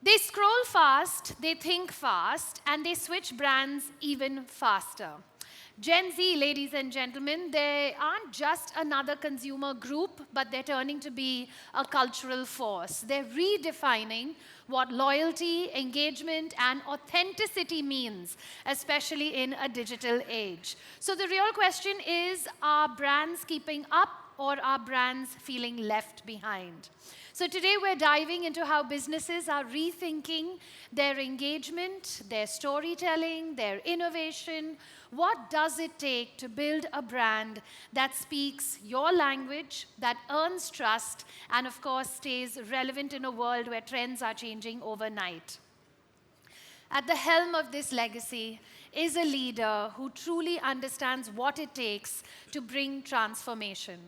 They scroll fast, they think fast, and they switch brands even faster. Gen Z, ladies and gentlemen, they aren't just another consumer group, but they're turning to be a cultural force. They're redefining what loyalty, engagement, and authenticity means, especially in a digital age. So the real question is, are brands keeping up, or are brands feeling left behind? So today we're diving into how businesses are rethinking their engagement, their storytelling, their innovation. What does it take to build a brand that speaks your language, that earns trust, and of course stays relevant in a world where trends are changing overnight? At the helm of this legacy is a leader who truly understands what it takes to bring transformation.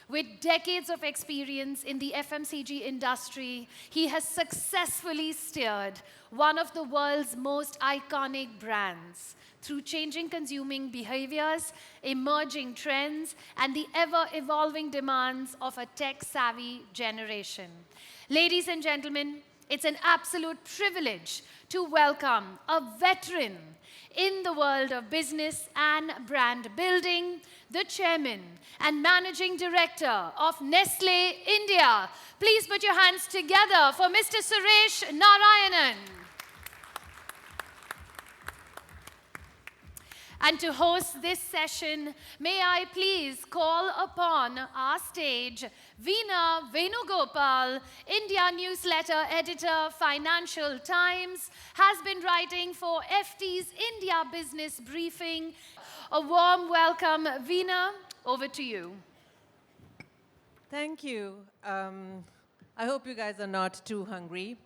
With decades of experience in the FMCG industry, he has successfully steered one of the world's most iconic brands through changing consuming behaviors, emerging trends, and the ever-evolving demands of a tech-savvy generation. Ladies and gentlemen, it's an absolute privilege to welcome a veteran in the world of business and brand building, the chairman and managing director of Nestle India. Please put your hands together for Mr. Suresh Narayanan. And to host this session, may I please call upon our stage Veena Venugopal, India newsletter editor, Financial Times, has been writing for FT's India Business Briefing. A warm welcome, Veena. Over to you. Thank you. I hope you guys are not too hungry.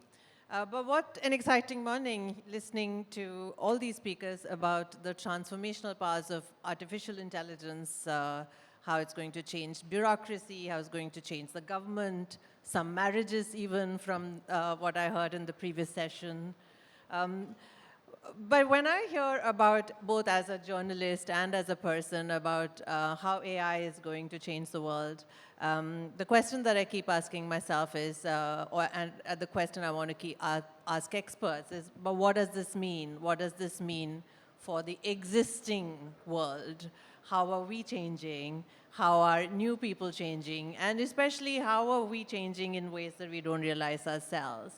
But what an exciting morning listening to all these speakers about the transformational powers of artificial intelligence, how it's going to change bureaucracy, how it's going to change the government, some marriages even from what I heard in the previous session. But when I hear about, both as a journalist and as a person, about how AI is going to change the world, the question that I keep asking myself is, and the question I want to ask experts is, but what does this mean? What does this mean for the existing world? How are we changing? How are new people changing? And especially, how are we changing in ways that we don't realize ourselves?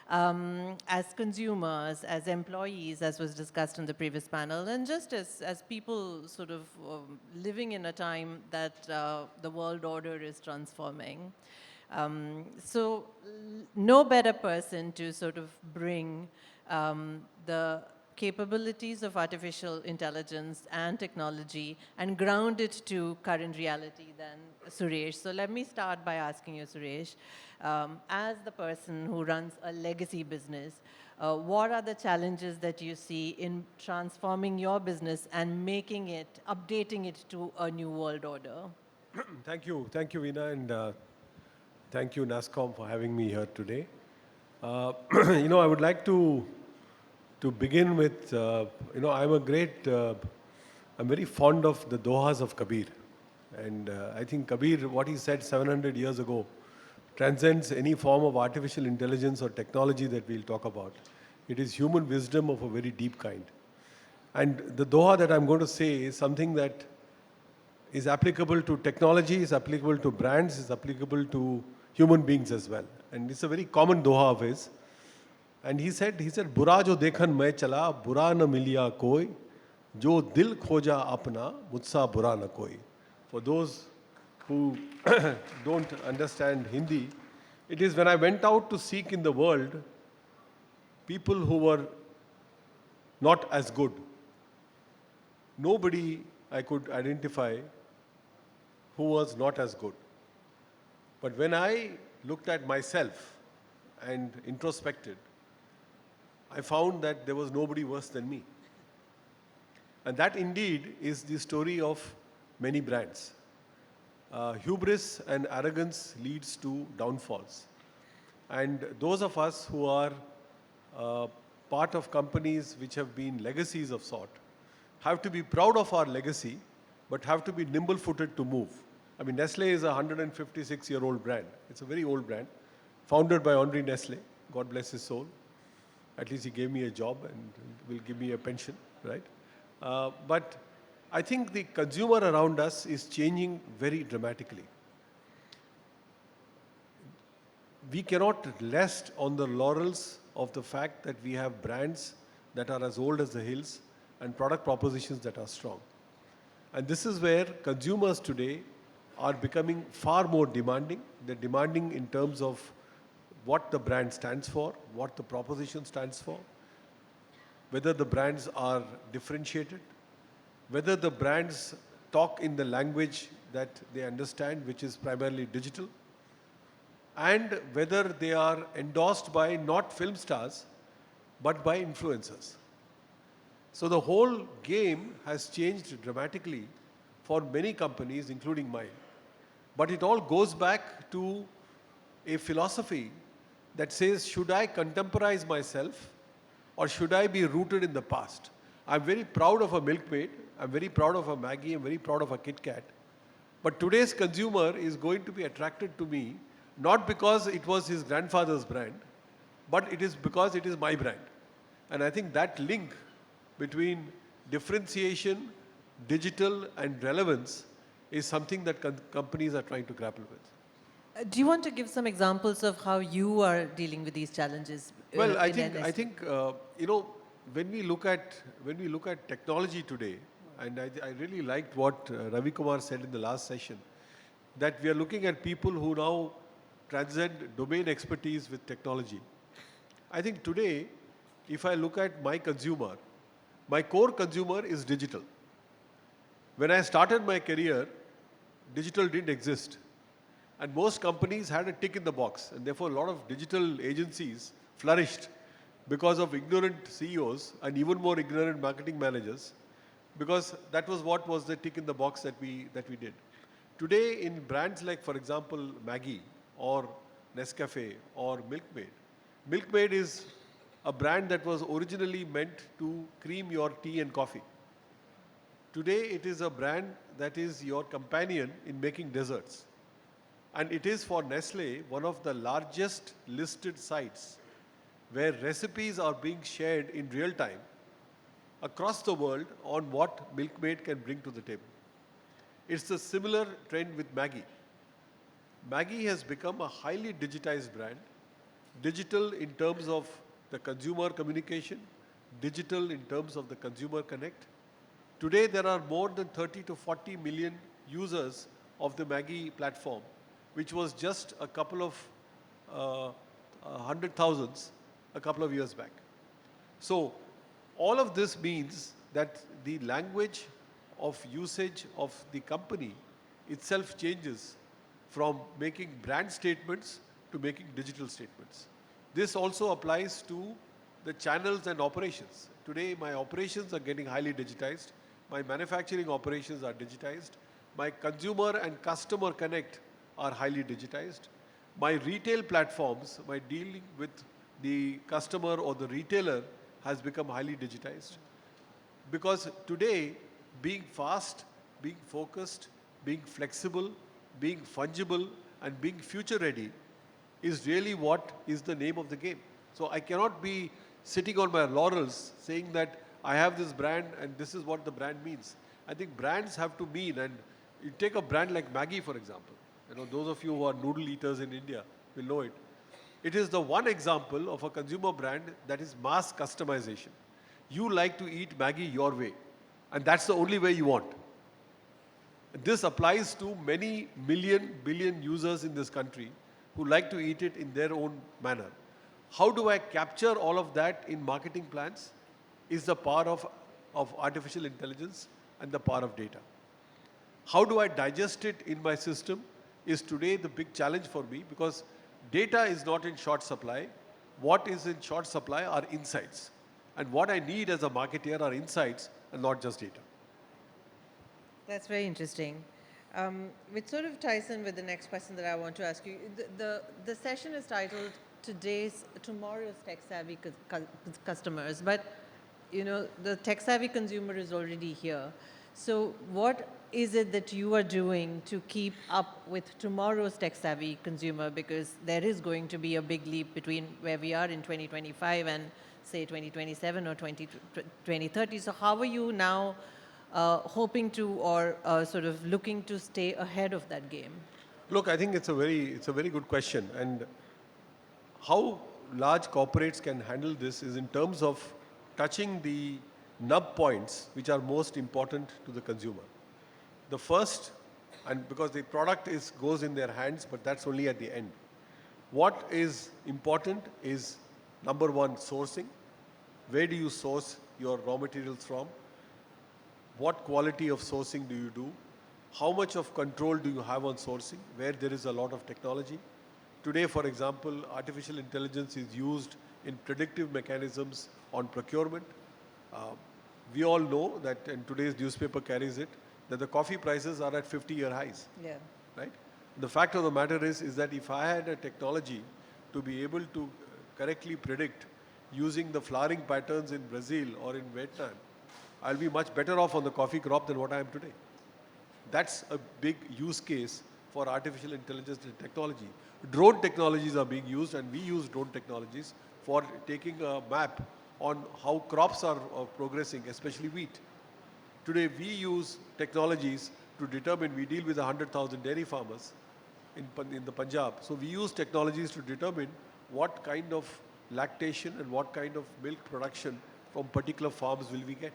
As consumers, as employees, as was discussed in the previous panel, and just as people sort of living in a time that the world order is transforming. So no better person to sort of bring the capabilities of artificial intelligence and technology and ground it to current reality than Suresh. So let me start by asking you, Suresh, as the person who runs a legacy business, what are the challenges that you see in transforming your business and making it, updating it to a new world order? Thank you, Veena, and thank you, NASSCOM, for having me here today. I would like to begin with, I'm very fond of the Dohas of Kabir. And I think Kabir, what he said 700 years ago, transcends any form of artificial intelligence or technology that we'll talk about. It is human wisdom of a very deep kind. And the Doha that I'm going to say is something that is applicable to technology, is applicable to brands, is applicable to human beings as well. And it's a very common Doha of his. And he said, "Bura jo dekhan main chala, bura na miliya koi, jo dil khoja apna, mujhsa bura na koi." For those who don't understand Hindi, it is when I went out to seek in the world people who were not as good. Nobody I could identify who was not as good. But when I looked at myself and introspected, I found that there was nobody worse than me. And that indeed is the story of many brands. Hubris and arrogance leads to downfalls. And those of us who are part of companies which have been legacies of sort have to be proud of our legacy, but have to be nimble-footed to move. I mean, Nestle is a 156-year-old brand. It's a very old brand, founded by Henri Nestle, God bless his soul. At least he gave me a job and will give me a pension, right? But I think the consumer around us is changing very dramatically. We cannot rest on the laurels of the fact that we have brands that are as old as the hills and product propositions that are strong. And this is where consumers today are becoming far more demanding. They're demanding in terms of what the brand stands for, what the proposition stands for, whether the brands are differentiated, whether the brands talk in the language that they understand, which is primarily digital, and whether they are endorsed by not film stars, but by influencers. So the whole game has changed dramatically for many companies, including mine. But it all goes back to a philosophy that says, should I contemporize myself or should I be rooted in the past? I'm very proud of a Milkmaid, I'm very proud of a Maggie, I'm very proud of a Kit Kat. But today's consumer is going to be attracted to me not because it was his grandfather's brand, but it is because it is my brand. And I think that link between differentiation, digital, and relevance is something that companies are trying to grapple with. Do you want to give some examples of how you are dealing with these challenges? Well, I in think NS? when we look at technology today, and I really liked what Ravi Kumar said in the last session, that we are looking at people who now transcend domain expertise with technology. I think today, if I look at my consumer, my core consumer is digital. When I started my career, digital didn't exist. And most companies had a tick in the box. And therefore, a lot of digital agencies flourished because of ignorant CEOs and even more ignorant marketing managers, because that was what was the tick in the box that we did. Today, in brands like, for example, Maggie or Nescafe or Milkmaid, Milkmaid is a brand that was originally meant to cream your tea and coffee. Today, it is a brand that is your companion in making desserts. And it is for Nestle one of the largest listed sites where recipes are being shared in real time across the world on what Milkmaid can bring to the table. It's a similar trend with Maggie. Maggie has become a highly digitized brand, digital in terms of the consumer communication, digital in terms of the consumer connect. Today, there are more than 30 to 40 million users of the Maggie platform, which was just a couple of hundred thousands a couple of years back. So all of this means that the language of usage of the company itself changes from making brand statements to making digital statements. This also applies to the channels and operations. Today, my operations are getting highly digitized. My manufacturing operations are digitized. My consumer and customer connect are highly digitized. My retail platforms, my dealing with the customer or the retailer has become highly digitized. Because today, being fast, being focused, being flexible, being fungible, and being future ready is really what is the name of the game. So I cannot be sitting on my laurels saying that I have this brand and this is what the brand means. I think brands have to mean, and you take a brand like Maggie, for example. Those of you who are noodle eaters in India will know it. It is the one example of a consumer brand that is mass customization. You like to eat Maggie your way, and that's the only way you want. This applies to many billion users in this country who like to eat it in their own manner. How do I capture all of that in marketing plans? Is the power of artificial intelligence and the power of data. How do I digest it in my system is today the big challenge for me, because data is not in short supply. What is in short supply are insights. And what I need as a marketeer are insights and not just data. That's very interesting. Which sort of ties in with the next question that I want to ask you. The session is titled Tomorrow's Tech-Savvy Customers, but the tech-savvy consumer is already here. So what is it that you are doing to keep up with tomorrow's tech-savvy consumer? Because there is going to be a big leap between where we are in 2025 and, say, 2027 or 2030. So how are you now hoping to or sort of looking to stay ahead of that game? Look, I think it's a very good question. And how large corporates can handle this is in terms of touching the nub points which are most important to the consumer. The first, and because the product goes in their hands, but that's only at the end. What is important is, number one, sourcing. Where do you source your raw materials from? What quality of sourcing do you do? How much of control do you have on sourcing, where there is a lot of technology? Today, for example, artificial intelligence is used in predictive mechanisms on procurement. We all know that, and today's newspaper carries it, that the coffee prices are at 50-year highs. Yeah. Right? The fact of the matter is that if I had a technology to be able to correctly predict using the flowering patterns in Brazil or in Vietnam, I'll be much better off on the coffee crop than what I am today. That's a big use case for artificial intelligence technology. Drone technologies are being used, and we use drone technologies for taking a map on how crops are progressing, especially wheat. Today, we use technologies to determine, we deal with 100,000 dairy farmers in the Punjab. So we use technologies to determine what kind of lactation and what kind of milk production from particular farms will we get.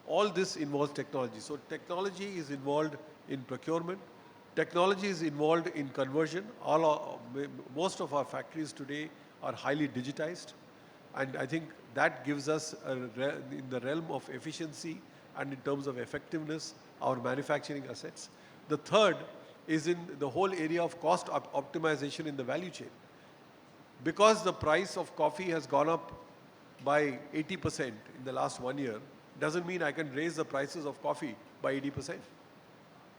All this involves technology. So technology is involved in procurement. Technology is involved in conversion. Most of our factories today are highly digitized. And I think that gives us, in the realm of efficiency and in terms of effectiveness, our manufacturing assets. The third is in the whole area of cost optimization in the value chain. Because the price of coffee has gone up by 80% in the last 1 year, doesn't mean I can raise the prices of coffee by 80%.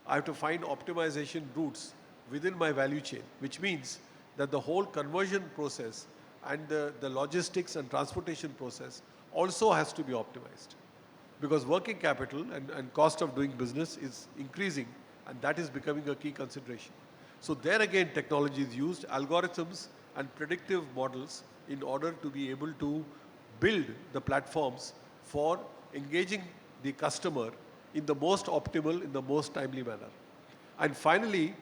I have to find optimization routes within my value chain, which means that the whole conversion process and the logistics and transportation process also has to be optimized. Because working capital and cost of doing business is increasing, and that is becoming a key consideration. So there again, technology is used, algorithms and predictive models, in order to be able to build the platforms for engaging the customer in the most optimal, in the most timely manner. And finally,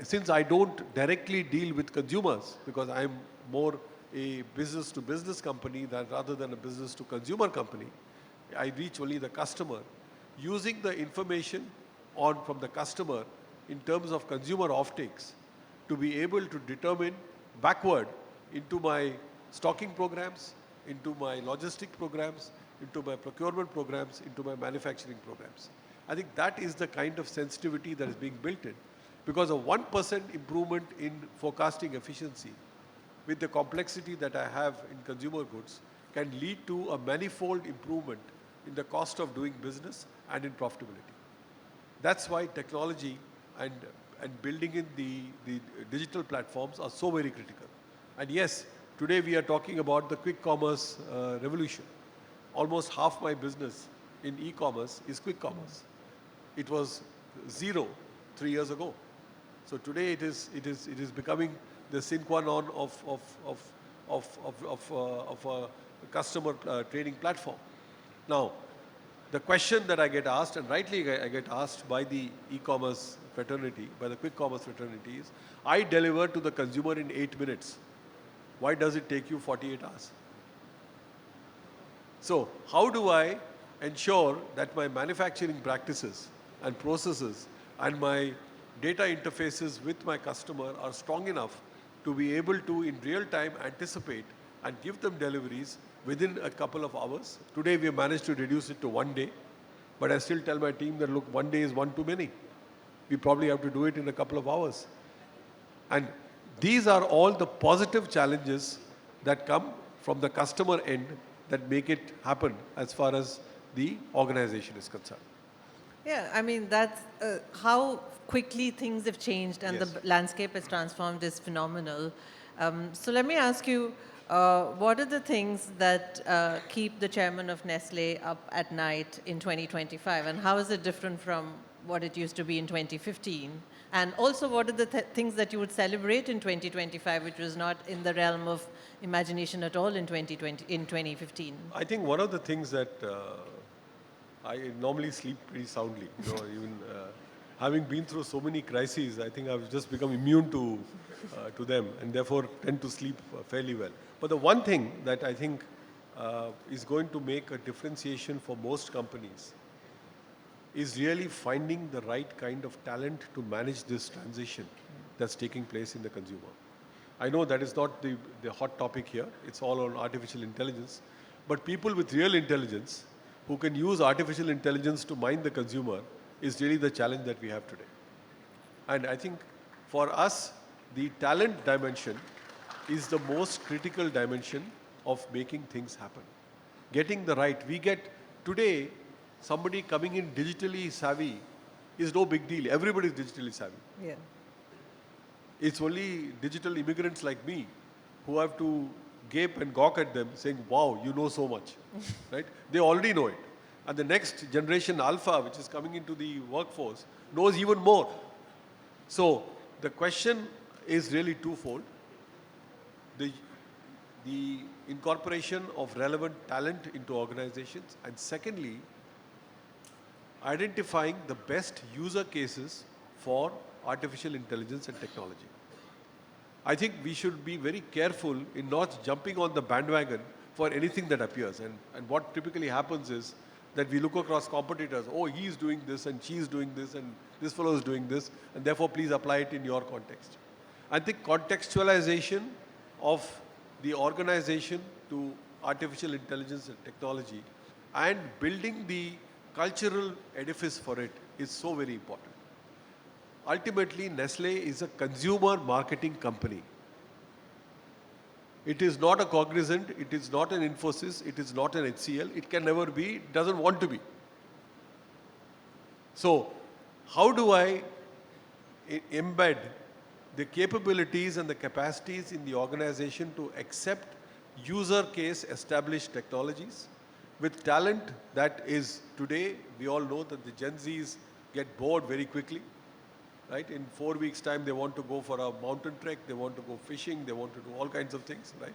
since I don't directly deal with consumers, because I'm more a business-to-business company rather than a business-to-consumer company, I reach only the customer. Using the information from the customer in terms of consumer offtakes to be able to determine backward into my stocking programs, into my logistic programs, into my procurement programs, into my manufacturing programs. I think that is the kind of sensitivity that is being built in. Because a 1% improvement in forecasting efficiency with the complexity that I have in consumer goods can lead to a manifold improvement in the cost of doing business and in profitability. That's why technology and building in the digital platforms are so very critical. And yes, today we are talking about the quick commerce revolution. Almost half my business in e-commerce is quick commerce. It was 0 3 years ago. So today it is becoming the sine qua non of a customer trading platform. Now, the question that I get asked, and rightly I get asked by the e-commerce fraternity, by the quick commerce fraternity, is, I deliver to the consumer in 8 minutes. Why does it take you 48 hours? So how do I ensure that my manufacturing practices and processes and my data interfaces with my customer are strong enough to be able to, in real time, anticipate and give them deliveries within a couple of hours? Today we have managed to reduce it to 1 day, but I still tell my team that, look, 1 day is one too many. We probably have to do it in a couple of hours. And these are all the positive challenges that come from the customer end that make it happen as far as the organization is concerned. Yeah, I mean, that's how quickly things have changed and Yes. the landscape has transformed is phenomenal. So let me ask you, What are the things that keep the chairman of Nestle up at night in 2025? And how is it different from what it used to be in 2015? And also, what are the things that you would celebrate in 2025, which was not in the realm of imagination at all in 2015? I think one of the things that I normally sleep pretty soundly. Even having been through so many crises, I think I've just become immune to them, and therefore tend to sleep fairly well. But the one thing that I think is going to make a differentiation for most companies is really finding the right kind of talent to manage this transition that's taking place in the consumer. I know that is not the hot topic here. It's all on artificial intelligence. But people with real intelligence who can use artificial intelligence to mind the consumer is really the challenge that we have today. And I think for us, the talent dimension is the most critical dimension of making things happen. Getting the right, we get today, somebody coming in digitally savvy is no big deal. Everybody is digitally savvy. Yeah. It's only digital immigrants like me who have to gape and gawk at them saying, wow, you know so much, right? They already know it. And the next generation alpha, which is coming into the workforce, knows even more. So the question is really twofold. The incorporation of relevant talent into organizations, and secondly, identifying the best user cases for artificial intelligence and technology. I think we should be very careful in not jumping on the bandwagon for anything that appears. And what typically happens is that we look across competitors, oh, he's doing this and she's doing this and this fellow is doing this, and therefore please apply it in your context. I think contextualization of the organization to artificial intelligence and technology and building the cultural edifice for it is so very important. Ultimately, Nestle is a consumer marketing company. It is not a Cognizant, it is not an Infosys, it is not an HCL, it can never be, it doesn't want to be. So, how do I embed the capabilities and the capacities in the organization to accept user case established technologies with talent that is today, we all know that the Gen Zs get bored very quickly. Right? In 4 weeks' time, they want to go for a mountain trek, they want to go fishing, they want to do all kinds of things, right?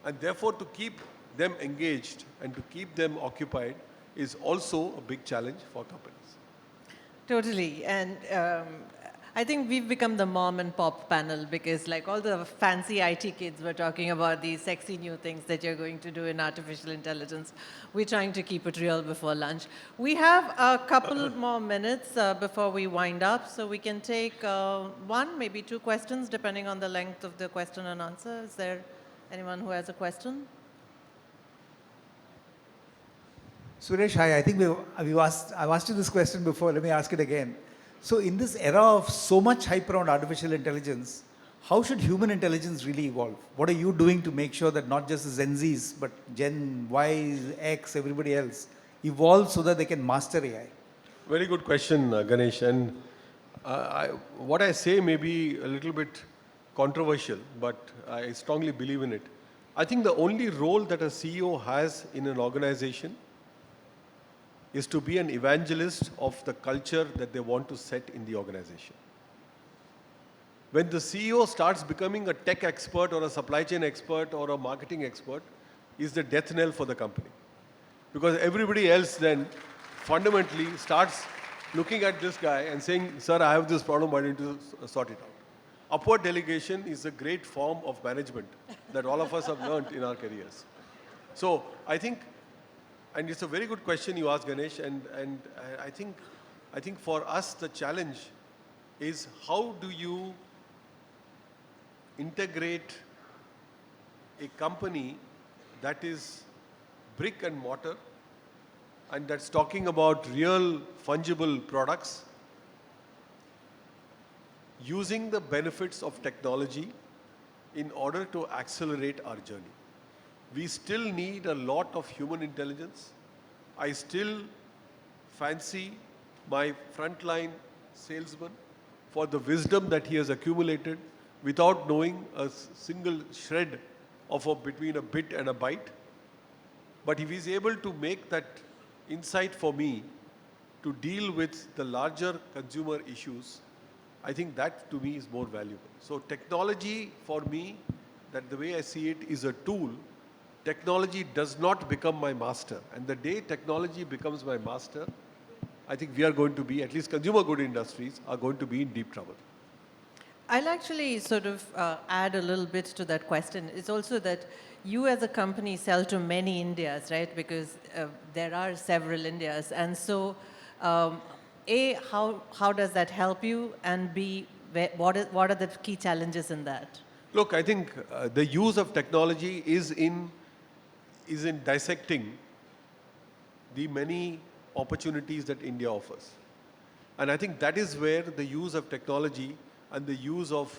And therefore, to keep them engaged and to keep them occupied is also a big challenge for companies. Totally. And I think we've become the mom and pop panel because like all the fancy IT kids were talking about these sexy new things that you're going to do in artificial intelligence. We're trying to keep it real before lunch. We have a couple more minutes before we wind up, so we can take one, maybe two questions, depending on the length of the question and answer. Is there anyone who has a question? Suresh, hi. I think I've asked you this question before. Let me ask it again. So in this era of so much hype around artificial intelligence, how should human intelligence really evolve? What are you doing to make sure that not just the Gen Zs, but Gen Y, X, everybody else evolve so that they can master AI? Very good question, Ganesh. And what I say may be a little bit controversial, but I strongly believe in it. I think the only role that a CEO has in an organization is to be an evangelist of the culture that they want to set in the organization. When the CEO starts becoming a tech expert or a supply chain expert or a marketing expert, is the death knell for the company. Because everybody else then fundamentally starts looking at this guy and saying, sir, I have this problem, why don't you sort it out? Upward delegation is a great form of management that all of us have learned in our careers. So I think, and it's a very good question you asked, Ganesh, and I think for us the challenge is how do you integrate a company that is brick and mortar and that's talking about real fungible products using the benefits of technology in order to accelerate our journey. We still need a lot of human intelligence. I still fancy my frontline salesman for the wisdom that he has accumulated without knowing a single shred between a bit and a byte. But if he's able to make that insight for me to deal with the larger consumer issues, I think that to me is more valuable. So technology for me, that the way I see it, is a tool. Technology does not become my master. And the day technology becomes my master, I think we are going to be, at least consumer good industries, are going to be in deep trouble. I'll actually sort of add a little bit to that question. It's also that you as a company sell to many Indias, right? Because there are several Indias. And so, A, how does that help you? And B, what are the key challenges in that? Look, I think the use of technology is in dissecting the many opportunities that India offers. And I think that is where the use of technology and the use of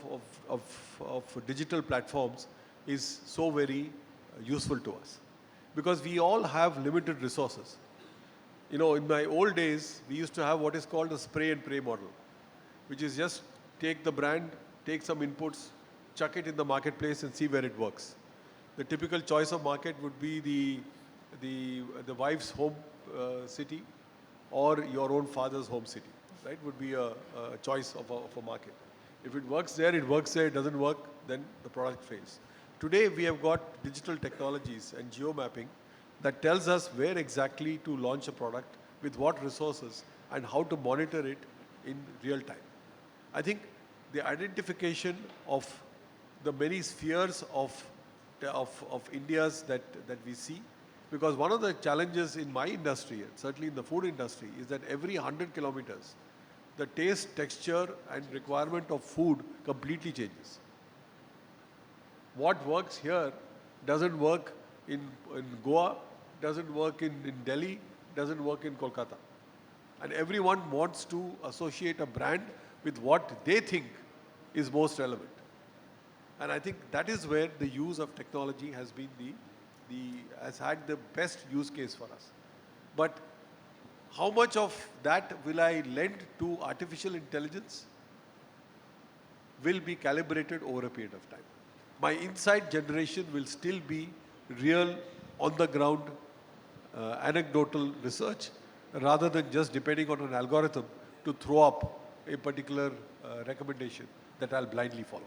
digital platforms is so very useful to us. Because we all have limited resources. You know, in my old days, we used to have what is called a spray and pray model, which is just take the brand, take some inputs, chuck it in the marketplace and see where it works. The typical choice of market would be the wife's home city or your own father's home city, right? Would be a choice of a market. If it works there, it works there. It doesn't work, then the product fails. Today, we have got digital technologies and geo-mapping that tells us where exactly to launch a product, with what resources, and how to monitor it in real time. I think the identification of the many spheres of India's that we see, because one of the challenges in my industry, and certainly in the food industry, is that every 100 kilometers, the taste, texture, and requirement of food completely changes. What works here doesn't work in Goa, doesn't work in Delhi, doesn't work in Kolkata. And everyone wants to associate a brand with what they think is most relevant. And I think that is where the use of technology has been has had the best use case for us. But how much of that will I lend to artificial intelligence will be calibrated over a period of time. My insight generation will still be real, on the ground, anecdotal research, rather than just depending on an algorithm to throw up a particular recommendation that I'll blindly follow.